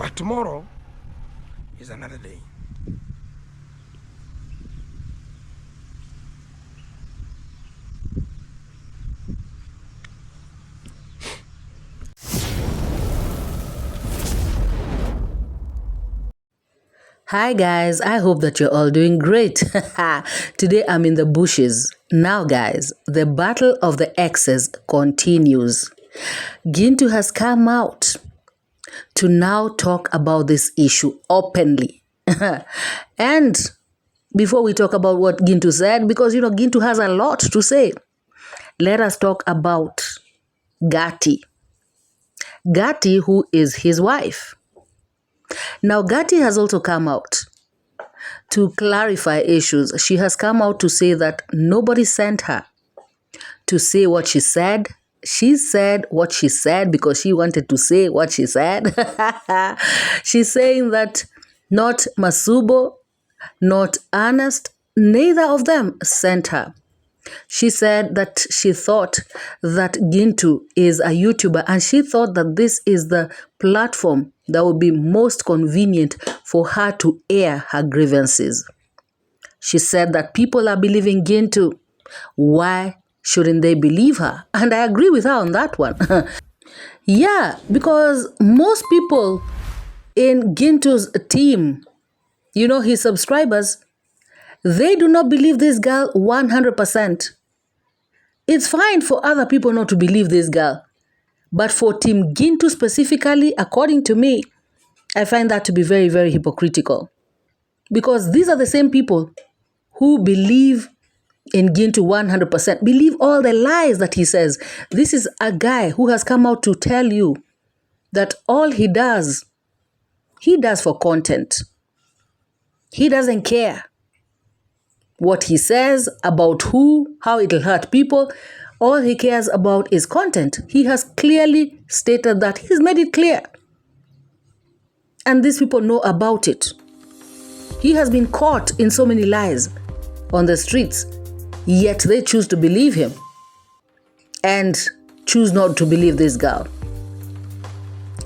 But tomorrow is another day. Hi guys, I hope that you're all doing great. Today I'm in the bushes. Now guys, the battle of the exes continues. Gintu has come out to now talk about this issue openly. And before we talk about what Gintu said, because Gintu has a lot to say, let us talk about Gati. Gati, who is his wife. Now, Gati has also come out to clarify issues. She has come out to say that nobody sent her to say what she said. She said what she said because she wanted to say what she said. She's saying that not Masubo, not Ernest, neither of them sent her. She said that she thought that Gintu is a YouTuber and she thought that this is the platform that would be most convenient for her to air her grievances. She said that people are believing Gintu. Why shouldn't they believe her? And I agree with her on that one. Yeah, because most people in Gintu's team, his subscribers, they do not believe this girl 100%. It's fine for other people not to believe this girl. But for Team Gintu specifically, according to me, I find that to be very, very hypocritical. Because these are the same people who believe in Gintu 100%, believe all the lies that he says. This is a guy who has come out to tell you that all he does for content. He doesn't care what he says about how it'll hurt people. All he cares about is content. He has clearly stated that. He's made it clear. And these people know about it. He has been caught in so many lies on the streets, yet they choose to believe him and choose not to believe this girl.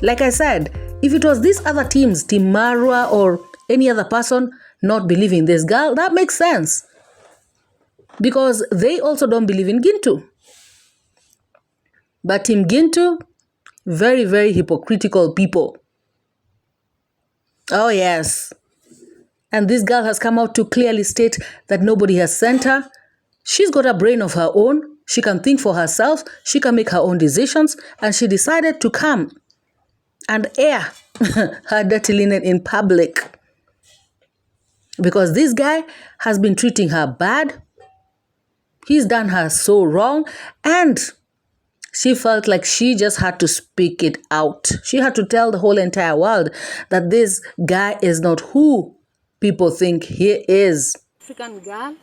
Like I said, if it was these other teams, Team MORAA or any other person not believing this girl, that makes sense. Because they also don't believe in Gintu. But Team Gintu, very, very hypocritical people. Oh yes. And this girl has come out to clearly state that nobody has sent her. She's got a brain of her own. She can think for herself. She can make her own decisions. And she decided to come and air her dirty linen in public. Because this guy has been treating her bad. He's done her so wrong. And she felt like she just had to speak it out. She had to tell the whole entire world that this guy is not who people think he is. African girl,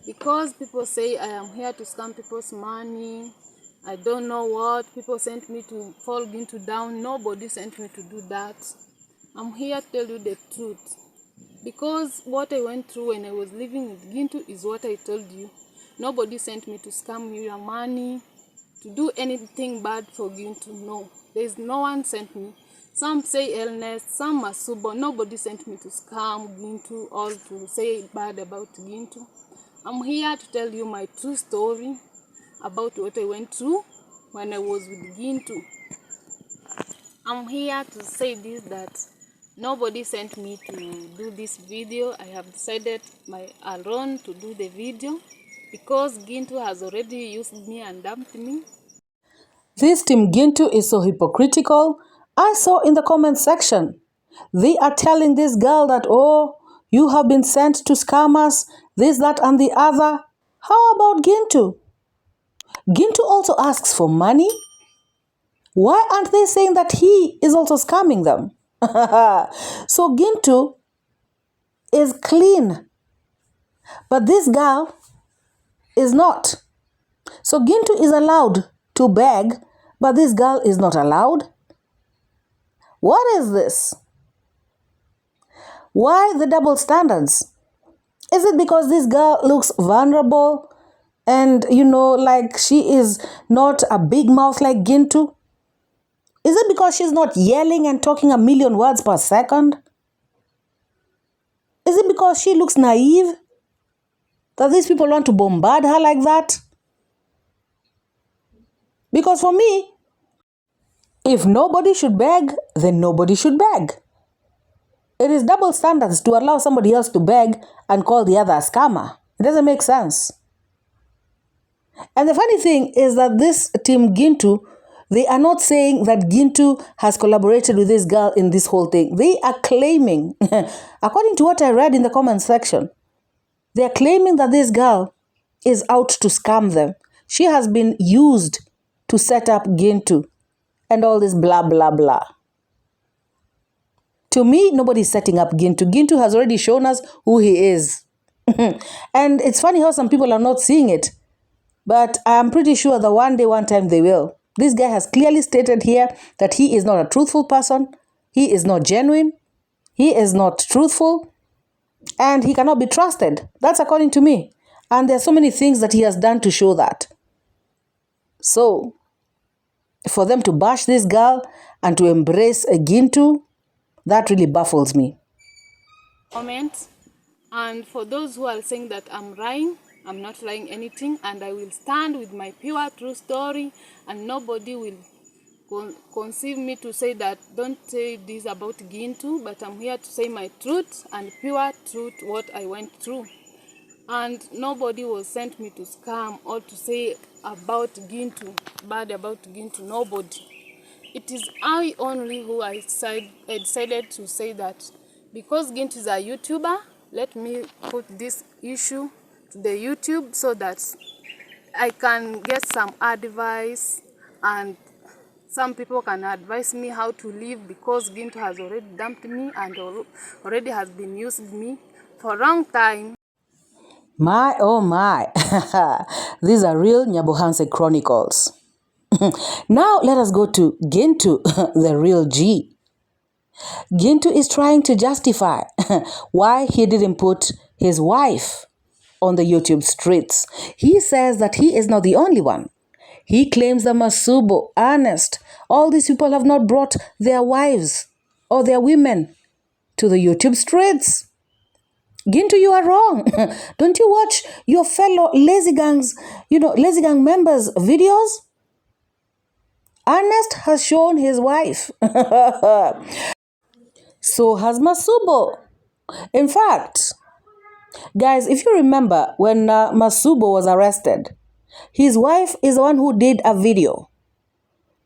because people say I am here to scam people's money. I don't know what. People sent me to fall Gintu down. Nobody sent me to do that. I'm here to tell you the truth. Because what I went through when I was living with Gintu is what I told you. Nobody sent me to scam you your money, to do anything bad for Gintu. No, there's no one sent me. Some say illness, some Masubo. Nobody sent me to scam Gintu or to say bad about Gintu. I'm here to tell you my true story about what I went through when I was with Gintu. I'm here to say this, that nobody sent me to do this video. I have decided my alone to do the video because Gintu has already used me and dumped me. This Team Gintu is so hypocritical. I saw in the comment section, they are telling this girl that, oh, you have been sent to scam us, this, that, and the other. How about Gintu? Gintu also asks for money. Why aren't they saying that he is also scamming them? So Gintu is clean, but this girl is not. So Gintu is allowed to beg, but this girl is not allowed. What is this? Why the double standards? Is it because this girl looks vulnerable and, like she is not a big mouth like Gintu? Is it because she's not yelling and talking a million words per second? Is it because she looks naive that these people want to bombard her like that? Because for me, if nobody should beg, then nobody should beg. It is double standards to allow somebody else to beg and call the other a scammer. It doesn't make sense. And the funny thing is that this team Gintu, they are not saying that Gintu has collaborated with this girl in this whole thing. They are claiming, according to what I read in the comment section, they are claiming that this girl is out to scam them. She has been used to set up Gintu and all this blah, blah, blah. To me, nobody's setting up Gintu. Gintu has already shown us who he is. And it's funny how some people are not seeing it. But I'm pretty sure that one day, one time they will. This guy has clearly stated here that he is not a truthful person. He is not genuine. He is not truthful. And he cannot be trusted. That's according to me. And there are so many things that he has done to show that. So, for them to bash this girl and to embrace a Gintu, that really baffles me. Comment. And for those who are saying that I'm lying, I'm not lying anything, and I will stand with my pure true story, and nobody will conceive me to say that don't say this about Gintu, but I'm here to say my truth and pure truth, what I went through. And nobody will send me to scam or to say about Gintu, bad about Gintu, nobody. It is I only who I decided to say that because Gintu is a YouTuber, let me put this issue to the YouTube so that I can get some advice and some people can advise me how to live, because Gintu has already dumped me and already has been using me for a long time. My, oh my. These are real Nyabohanse chronicles. Now let us go to Gintu, the real G. Gintu is trying to justify why he didn't put his wife on the YouTube streets. He says that he is not the only one. He claims that Masubo, Ernest, all these people have not brought their wives or their women to the YouTube streets. Gintu, you are wrong. Don't you watch your fellow Lazy Gang members' videos? Ernest has shown his wife. So has Masubo. In fact, guys, if you remember when Masubo was arrested, his wife is the one who did a video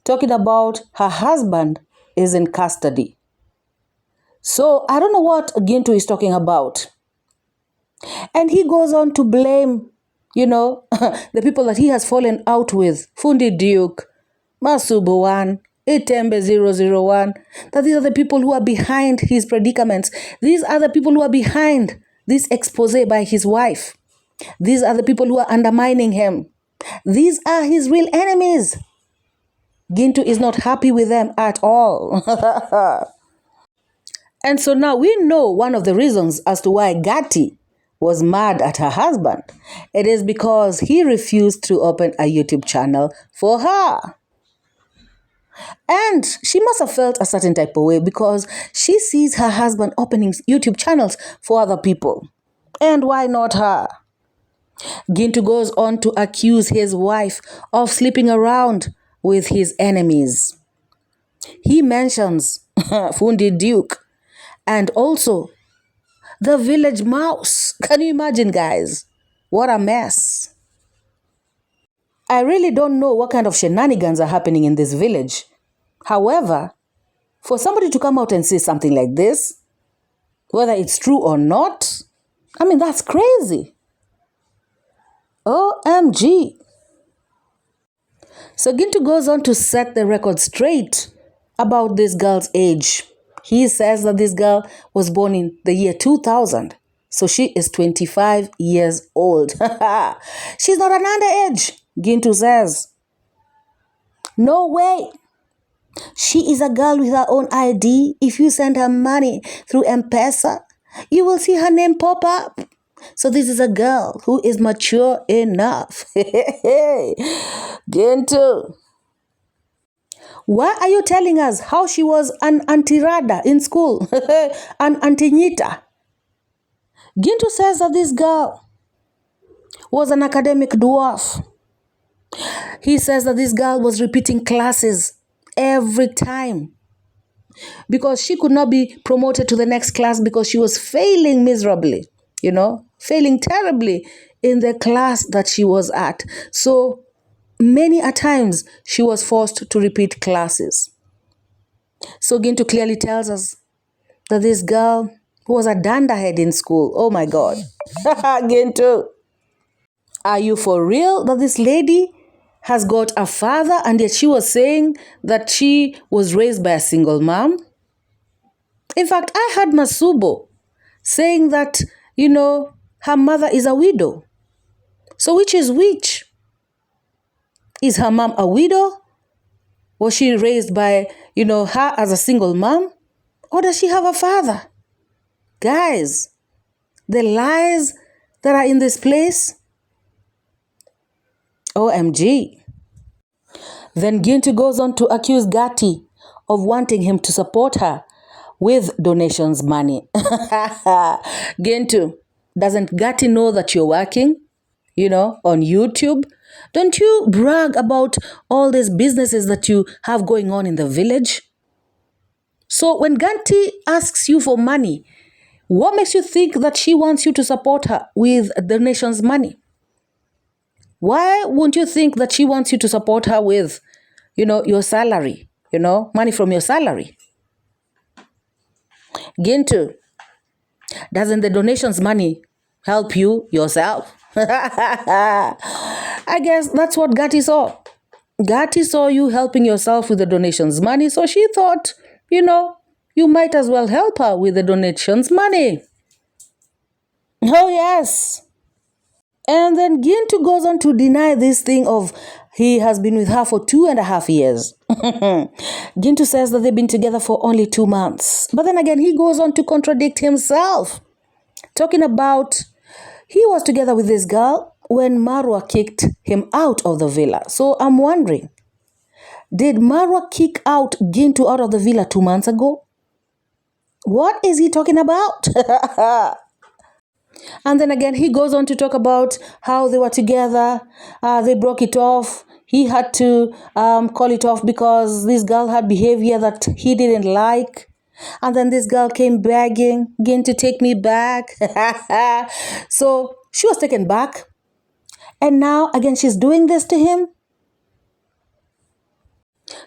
talking about her husband is in custody. So I don't know what Gintu is talking about. And he goes on to blame, the people that he has fallen out with, Fundi Duke, Masubo 1, Itembe 001, that these are the people who are behind his predicaments. These are the people who are behind this expose by his wife. These are the people who are undermining him. These are his real enemies. Gintu is not happy with them at all. And so now we know one of the reasons as to why Gati was mad at her husband. It is because he refused to open a YouTube channel for her. And she must have felt a certain type of way because she sees her husband opening YouTube channels for other people. And why not her? Gintu goes on to accuse his wife of sleeping around with his enemies. He mentions Fundi Duke and also the village mouse. Can you imagine, guys? What a mess. I really don't know what kind of shenanigans are happening in this village. However, for somebody to come out and say something like this, whether it's true or not, that's crazy. OMG. So Gintu goes on to set the record straight about this girl's age. He says that this girl was born in the year 2000. So she is 25 years old. She's not an underage, Gintu says. No way. She is a girl with her own ID. If you send her money through M-Pesa, you will see her name pop up. So this is a girl who is mature enough. Gintu. Why are you telling us how she was an anti-rada in school? An anti-nita? Gintu says that this girl was an academic dwarf. He says that this girl was repeating classes every time because she could not be promoted to the next class because she was failing miserably, failing terribly in the class that she was at. So many a times she was forced to repeat classes. So Gintu clearly tells us that this girl was a danderhead in school. Oh my God. Gintu, are you for real that this lady has got a father and yet she was saying that she was raised by a single mom? In fact, I heard Masubo saying that, her mother is a widow. So which is which? Is her mom a widow? Was she raised by, her as a single mom? Or does she have a father? Guys, the lies that are in this place, OMG. Then Gintu goes on to accuse Gati of wanting him to support her with donations money. Gintu, doesn't Gati know that you're working, on YouTube? Don't you brag about all these businesses that you have going on in the village? So when Gati asks you for money, what makes you think that she wants you to support her with donations money? Why won't you think that she wants you to support her with, your salary, money from your salary? Gintu, doesn't the donations money help you yourself? I guess that's what Gati saw. Gati saw you helping yourself with the donations money, so she thought, you might as well help her with the donations money. Oh, yes. And then Gintu goes on to deny this thing of he has been with her for 2.5 years. Gintu says that they've been together for only 2 months. But then again, he goes on to contradict himself, talking about he was together with this girl when Marwa kicked him out of the villa. So I'm wondering, did Marwa kick out Gintu out of the villa 2 months ago? What is he talking about? And then again, he goes on to talk about how they were together. They broke it off. He had to call it off because this girl had behavior that he didn't like. And then this girl came begging, Gintu, take me back. So she was taken back. And now again, she's doing this to him.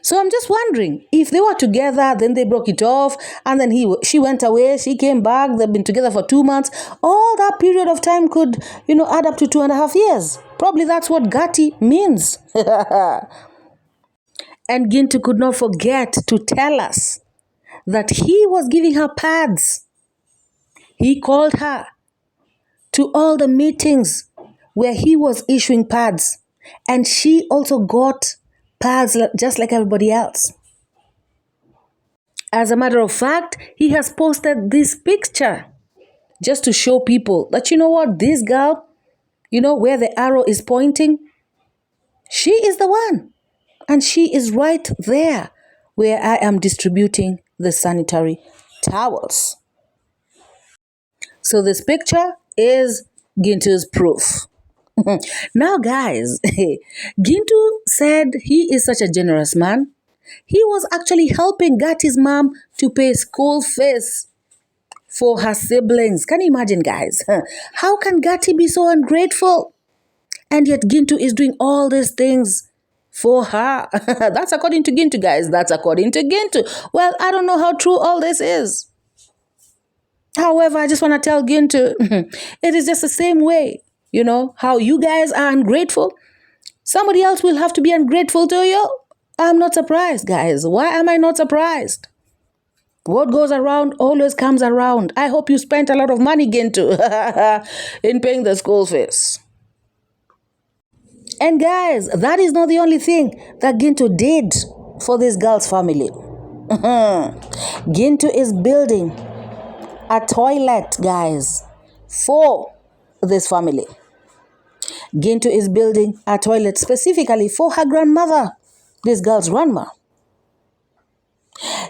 So I'm just wondering, if they were together, then they broke it off, and then she went away, she came back, they've been together for 2 months, all that period of time could, add up to 2.5 years. Probably that's what Gati means. And Gintu could not forget to tell us that he was giving her pads. He called her to all the meetings where he was issuing pads, and she also got pads just like everybody else. As a matter of fact, he has posted this picture just to show people that, this girl, where the arrow is pointing, she is the one. And she is right there where I am distributing the sanitary towels. So this picture is Gintu's proof. Now, guys, Gintu said he is such a generous man. He was actually helping Gati's mom to pay school fees for her siblings. Can you imagine, guys? How can Gati be so ungrateful? And yet Gintu is doing all these things for her. That's according to Gintu, guys. That's according to Gintu. Well, I don't know how true all this is. However, I just want to tell Gintu, it is just the same way. How you guys are ungrateful. Somebody else will have to be ungrateful to you. I'm not surprised, guys. Why am I not surprised? What goes around always comes around. I hope you spent a lot of money, Gintu, in paying the school fees. And guys, that is not the only thing that Gintu did for this girl's family. Gintu is building a toilet, guys, for this family. Gintu is building a toilet specifically for her grandmother, this girl's grandma.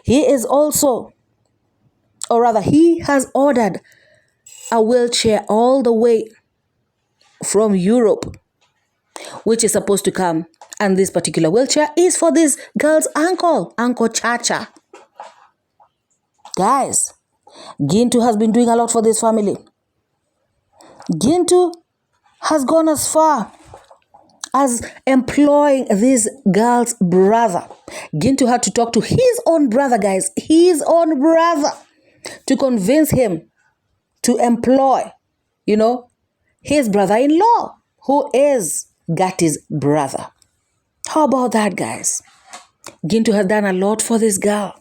He is also, or rather, he has ordered a wheelchair all the way from Europe, which is supposed to come. And this particular wheelchair is for this girl's uncle, Uncle Chacha. Guys, Gintu has been doing a lot for this family. Gintu has gone as far as employing this girl's brother. Gintu had to talk to his own brother, guys, his own brother, to convince him to employ, his brother-in-law, who is Gati's brother. How about that, guys? Gintu has done a lot for this girl.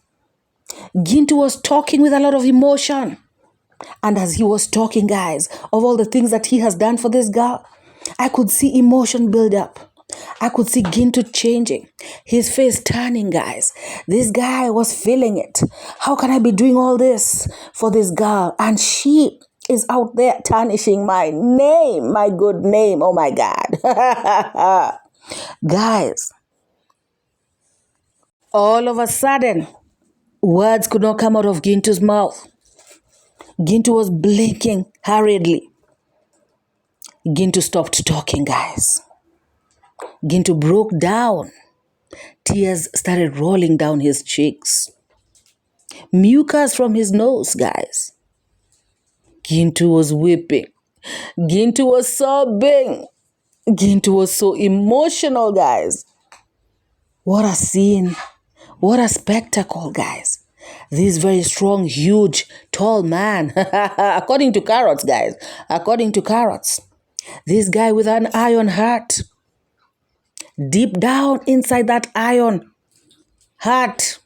Gintu was talking with a lot of emotion. And as he was talking, guys, of all the things that he has done for this girl, I could see emotion build up. I could see Gintu changing, his face turning, guys. This guy was feeling it. How can I be doing all this for this girl? And she is out there tarnishing my name, my good name. Oh my God. Guys, all of a sudden, words could not come out of Gintu's mouth. Gintu was blinking hurriedly. Gintu stopped talking, guys. Gintu broke down. Tears started rolling down his cheeks. Mucus from his nose, guys. Gintu was weeping. Gintu was sobbing. Gintu was so emotional, guys. What a scene. What a spectacle, guys. This very strong, huge, tall man. According to Carrots, guys. According to Carrots. This guy with an iron heart. Deep down inside that iron heart,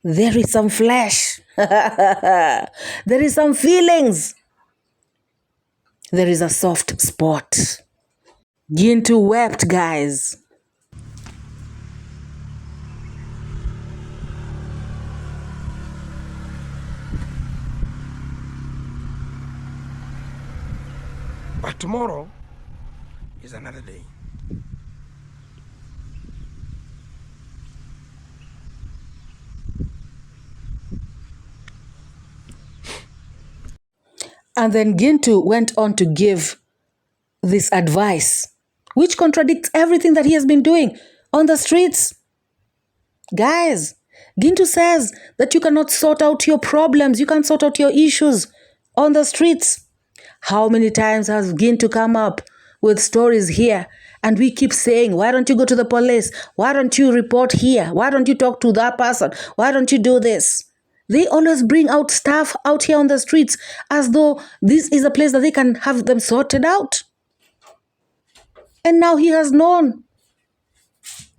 there is some flesh. There is some feelings. There is a soft spot. Gintu wept, guys. But tomorrow is another day. And then Gintu went on to give this advice, which contradicts everything that he has been doing on the streets. Guys, Gintu says that you cannot sort out your problems, you can't sort out your issues on the streets. How many times has Gintu come up with stories here and we keep saying, why don't you go to the police? Why don't you report here? Why don't you talk to that person? Why don't you do this? They always bring out stuff out here on the streets as though this is a place that they can have them sorted out. And now he has known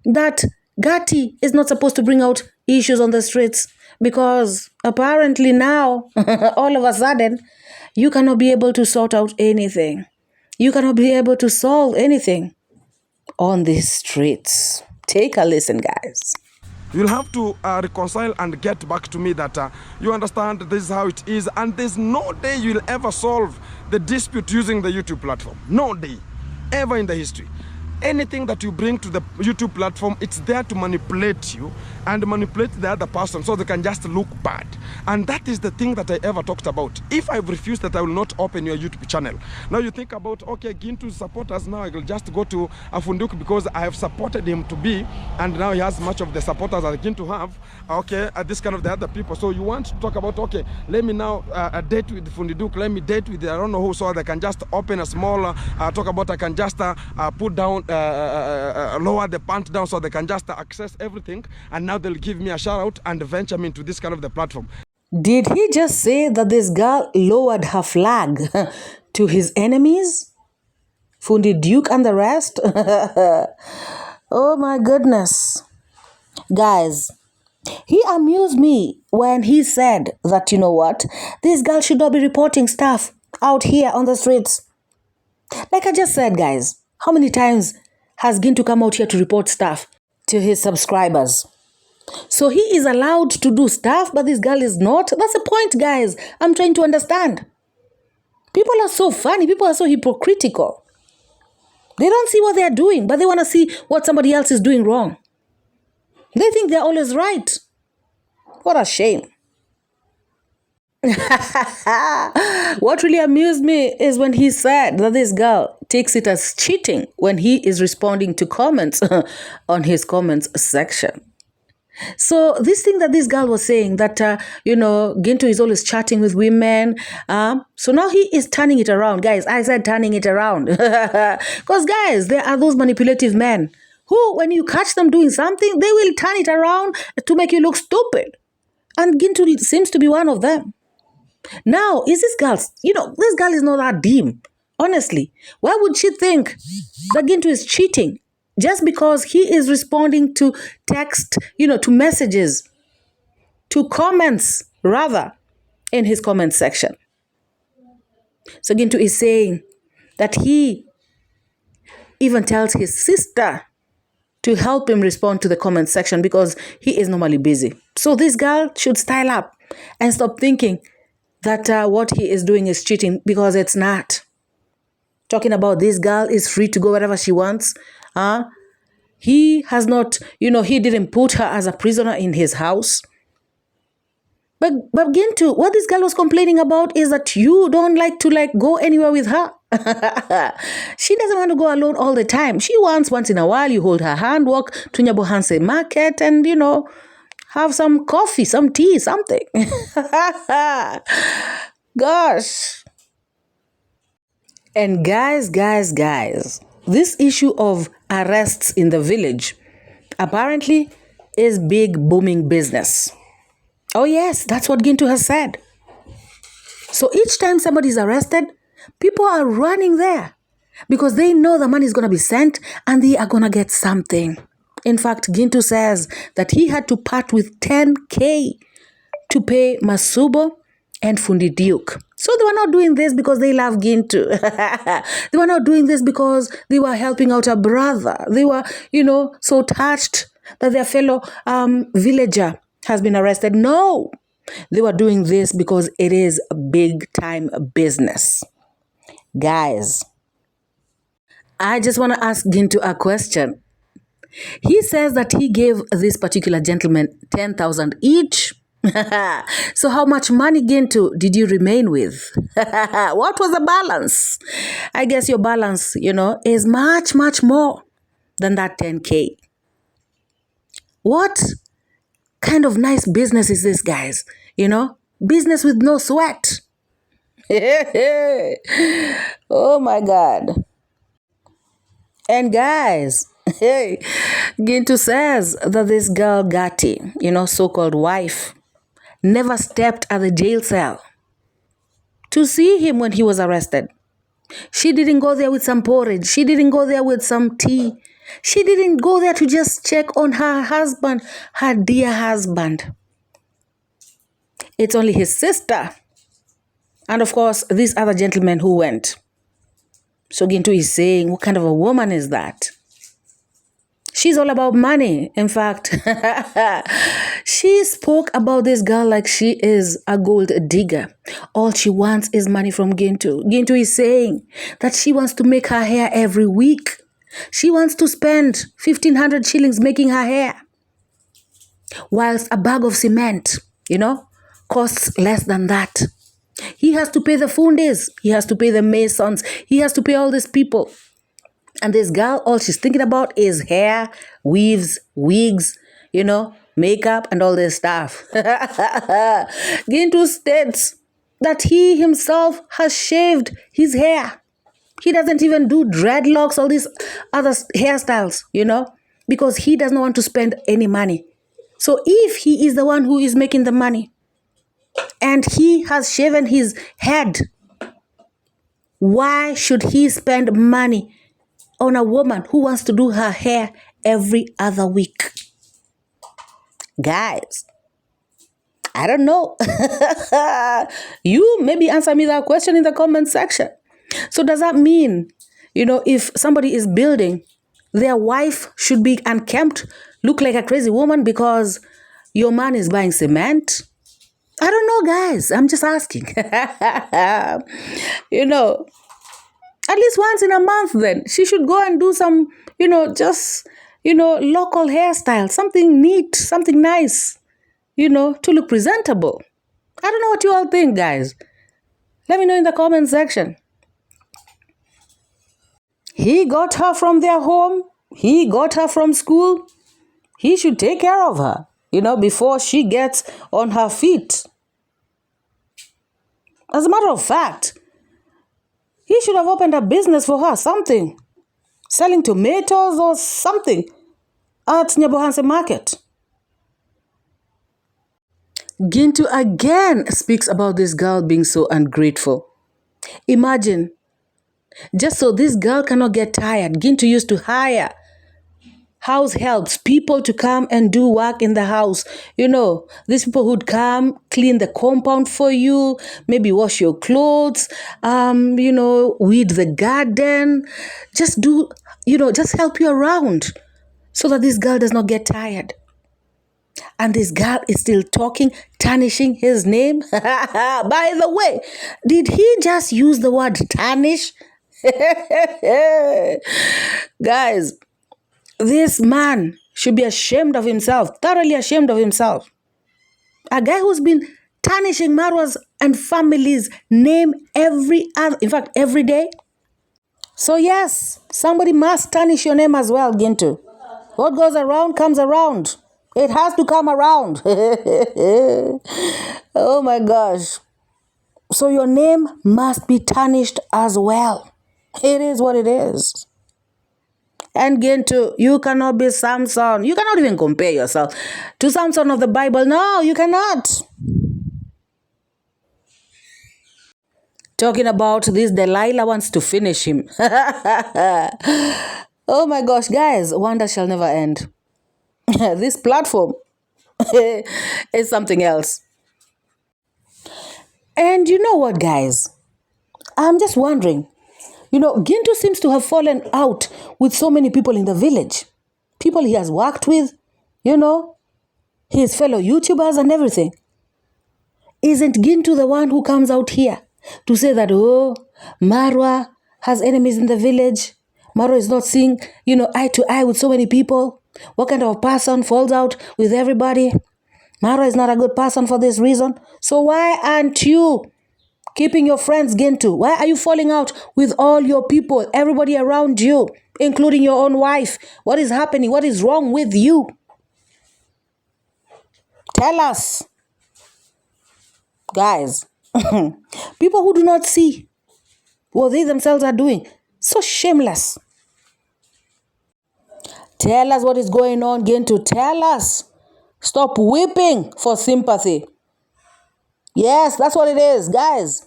that Gati is not supposed to bring out issues on the streets because apparently now, all of a sudden, you cannot be able to sort out anything. You cannot be able to solve anything on these streets. Take a listen, guys. You'll have to reconcile and get back to me that you understand this is how it is, and there's no day you'll ever solve the dispute using the YouTube platform. No day, ever in the history. Anything that you bring to the YouTube platform, it's there to manipulate you and manipulate the other person so they can just look bad. And that is the thing that I ever talked about. If I've refused that, I will not open your YouTube channel. Now you think about, okay, Gintu support us now. I will just go to Afunduk because I have supported him to be, and now he has much of the supporters that Gintu have. Okay, this kind of the other people. So you want to talk about, okay, let me now date with Fundiduk, let me date with I don't know who, so they can just open a small, talk about I can just put down, lower the pant down so they can just access everything, and now they'll give me a shout out and venture me into this kind of the platform. Did he just say that this girl lowered her flag to his enemies? Fundi Duke and the rest? Oh my goodness. Guys, he amused me when he said that, you know what, this girl should not be reporting stuff out here on the streets. Like I just said, guys, how many times has Gintu come out here to report stuff to his subscribers? So he is allowed to do stuff, but this girl is not. That's the point, guys. I'm trying to understand. People are so funny. People are so hypocritical. They don't see what they are doing, but they want to see what somebody else is doing wrong. They think they're always right. What a shame. What really amused me is when he said that this girl takes it as cheating when he is responding to comments on his comments section. So this thing that this girl was saying that, Gintu is always chatting with women. So now he is turning it around. Guys, I said turning it around. Because guys, there are those manipulative men who, when you catch them doing something, they will turn it around to make you look stupid. And Gintu seems to be one of them. Now, is this girl, this girl is not that dim. Honestly, why would she think that Gintu is cheating? Just because he is responding to text, to messages, to comments, rather, in his comment section. So Gintu is saying that he even tells his sister to help him respond to the comment section because he is normally busy. So this girl should style up and stop thinking that what he is doing is cheating, because it's not. Talking about this girl is free to go wherever she wants. He has not, he didn't put her as a prisoner in his house. But Gintu, what this girl was complaining about is that you don't like to go anywhere with her. She doesn't want to go alone all the time. She wants once in a while you hold her hand, walk to Nyabohanse market and, have some coffee, some tea, something. Gosh. And guys, this issue of arrests in the village apparently is big booming business. Oh yes, that's what Gintu has said. So each time somebody is arrested, people are running there because they know the money is going to be sent and they are going to get something. In fact, Gintu says that he had to part with 10K to pay Masubo and Fundi Duke. So they were not doing this because they love Gintu. They were not doing this because they were helping out a brother. They were, so touched that their fellow villager has been arrested. No, they were doing this because it is a big time business. Guys, I just want to ask Gintu a question. He says that he gave this particular gentleman 10,000 each. So how much money, Gintu, did you remain with? What was the balance? I guess your balance, is much, much more than that 10K. What kind of nice business is this, guys? Business with no sweat. Oh my God. And guys, Gintu says that this girl Gati, so-called wife, never stepped at the jail cell to see him when he was arrested. She didn't go there with some porridge. She didn't go there with some tea. She didn't go there to just check on her husband, her dear husband. It's only his sister. And of course, this other gentleman who went. So Gintu is saying, what kind of a woman is that? She's all about money. In fact, she spoke about this girl like she is a gold digger. All she wants is money from Gintu. Gintu is saying that she wants to make her hair every week. She wants to spend 1,500 shillings making her hair. Whilst a bag of cement, costs less than that. He has to pay the fundis. He has to pay the masons. He has to pay all these people. And this girl, all she's thinking about is hair, weaves, wigs, makeup and all this stuff. Gintu states that he himself has shaved his hair. He doesn't even do dreadlocks, all these other hairstyles, because he does not want to spend any money. So if he is the one who is making the money and he has shaven his head, why should he spend money on a woman who wants to do her hair every other week? Guys, I don't know. You maybe answer me that question in the comment section. So does that mean, if somebody is building, their wife should be unkempt, look like a crazy woman because your man is buying cement? I don't know, guys. I'm just asking. At least once in a month then. She should go and do some, local hairstyle. Something neat, something nice. to look presentable. I don't know what you all think, guys. Let me know in the comment section. He got her from their home. He got her from school. He should take care of her, before she gets on her feet. As a matter of fact, he should have opened a business for her, something. Selling tomatoes or something at Nyabohanse market. Gintu again speaks about this girl being so ungrateful. Imagine, just so this girl cannot get tired, Gintu used to hire house helps, people to come and do work in the house. These people who'd come, clean the compound for you, maybe wash your clothes, weed the garden, just help you around so that this girl does not get tired. And this girl is still talking, tarnishing his name. By the way, did he just use the word tarnish? Guys, this man should be ashamed of himself, thoroughly ashamed of himself. A guy who's been tarnishing Marwa's and family's name every day. So yes, somebody must tarnish your name as well, Gintu. What goes around comes around. It has to come around. Oh my gosh. So your name must be tarnished as well. It is what it is. And Gintu, you cannot be Samson. You cannot even compare yourself to Samson of the Bible. No, you cannot. Talking about this, Delilah wants to finish him. Oh my gosh, guys, wonder shall never end. This platform is something else. And you know what, guys? I'm just wondering. Gintu seems to have fallen out with so many people in the village. People he has worked with, his fellow YouTubers and everything. Isn't Gintu the one who comes out here to say that, Marwa has enemies in the village? Marwa is not seeing, eye to eye with so many people. What kind of a person falls out with everybody? Marwa is not a good person for this reason. So why aren't you keeping your friends, Gintu? Why are you falling out with all your people, everybody around you, including your own wife? What is happening? What is wrong with you? Tell us. Guys, people who do not see what they themselves are doing, so shameless. Tell us what is going on, Gintu. Tell us. Stop weeping for sympathy. Yes, that's what it is, guys.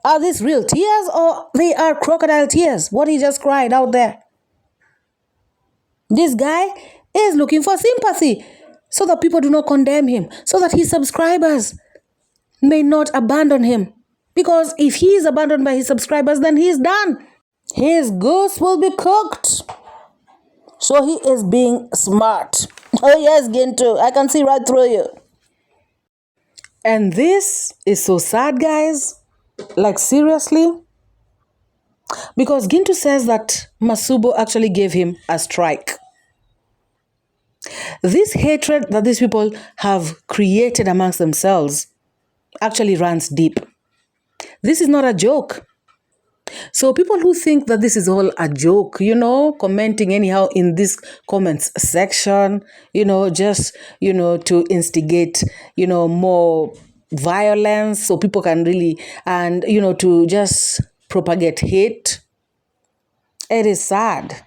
Are these real tears or they are crocodile tears? What he just cried out there. This guy is looking for sympathy so that people do not condemn him, so that his subscribers may not abandon him. Because if he is abandoned by his subscribers, then he is done. His goose will be cooked. So he is being smart. Oh yes, Gintu, I can see right through you. And this is so sad, guys. Like seriously. Because Gintu says that Masubo actually gave him a strike. This hatred that these people have created amongst themselves actually runs deep. This is not a joke. So people who think that this is all a joke, commenting anyhow in this comments section, just, to instigate, more violence so people can really, and, to just propagate hate. It is sad.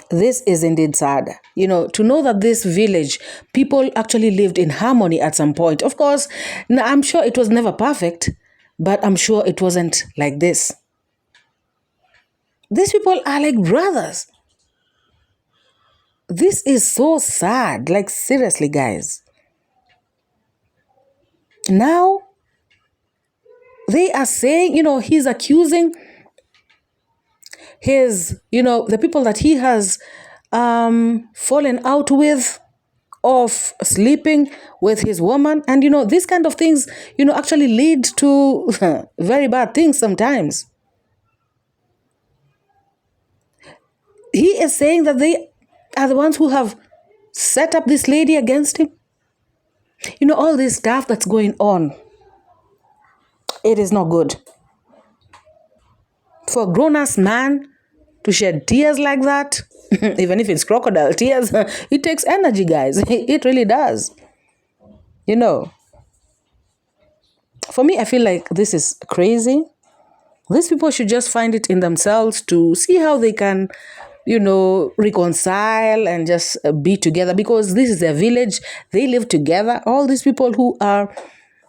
This is indeed sad, to know that this village, people actually lived in harmony at some point. Of course, I'm sure it was never perfect, but I'm sure it wasn't like this. These people are like brothers. This is so sad. Like seriously, guys. Now, they are saying, he's accusing his, the people that he has fallen out with of sleeping with his woman. And, these kind of things, actually lead to very bad things sometimes. He is saying that they are the ones who have set up this lady against him. You know, all this stuff that's going on. It is not good. For a grown-ass man to shed tears like that, even if it's crocodile tears, it takes energy, guys. It really does. You know, for me, I feel like this is crazy. These people should just find it in themselves to see how they can, you know, reconcile and just be together, because this is their village. They live together. All these people who are,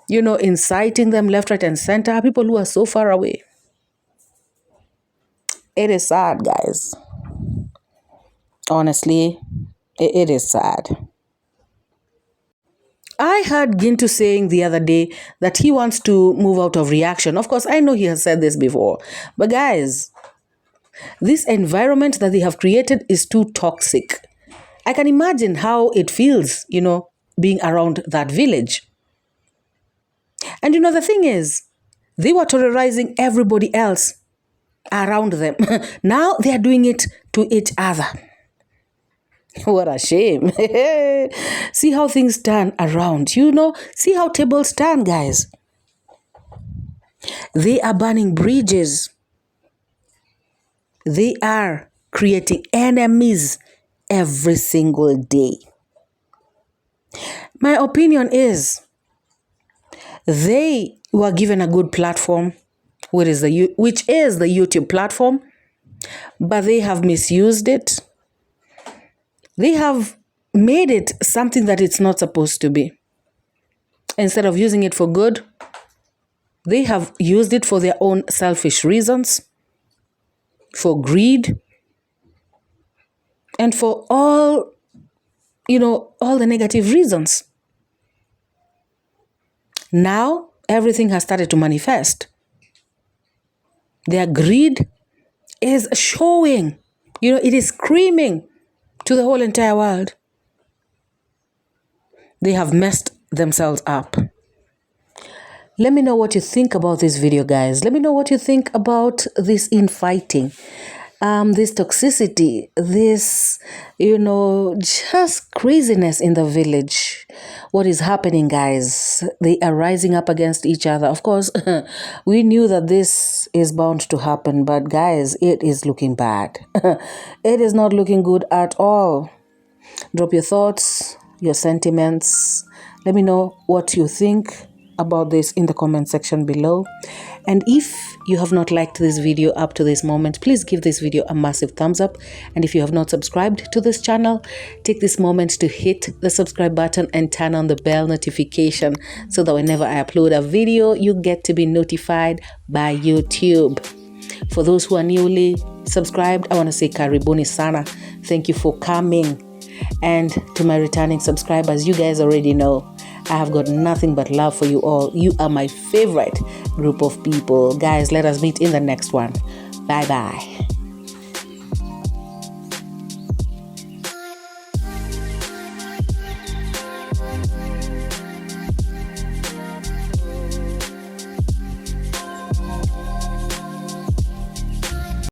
you know, inciting them left, right, and center are people who are so far away. It is sad, guys. Honestly, it is sad. I heard Gintu saying the other day that he wants to move out of reaction. Of course, I know he has said this before. But guys, this environment that they have created is too toxic. I can imagine how it feels, you know, being around that village. And you know, the thing is, they were terrorizing everybody else around them. Now they are doing it to each other. What a shame. See how things turn around. You know, see how tables turn, guys. They are burning bridges. They are creating enemies every single day. My opinion is they were given a good platform, which is the YouTube platform, but they have misused it. They have made it something that it's not supposed to be. Instead of using it for good, they have used it for their own selfish reasons, for greed, and for all, you know, all the negative reasons. Now, everything has started to manifest. Their greed is showing, you know, it is screaming to the whole entire world. They have messed themselves up. Let me know what you think about this video, guys. Let me know what you think about this infighting, this toxicity, this, you know, just craziness in the village. What is happening, guys? They are rising up against each other. Of course, we knew that this is bound to happen, but guys, it is looking bad. It is not looking good at all. Drop your thoughts, your sentiments. Let me know what you think about this in the comment section below. And if you have not liked this video up to this moment, please give this video a massive thumbs up. And if you have not subscribed to this channel, take this moment to hit the subscribe button and turn on the bell notification so that whenever I upload a video, you get to be notified by YouTube. For those who are newly subscribed, I want to say karibuni sana. Thank you for coming. And to my returning subscribers, you guys already know I have got nothing but love for you all. You are my favorite group of people. Guys, let us meet in the next one. Bye-bye.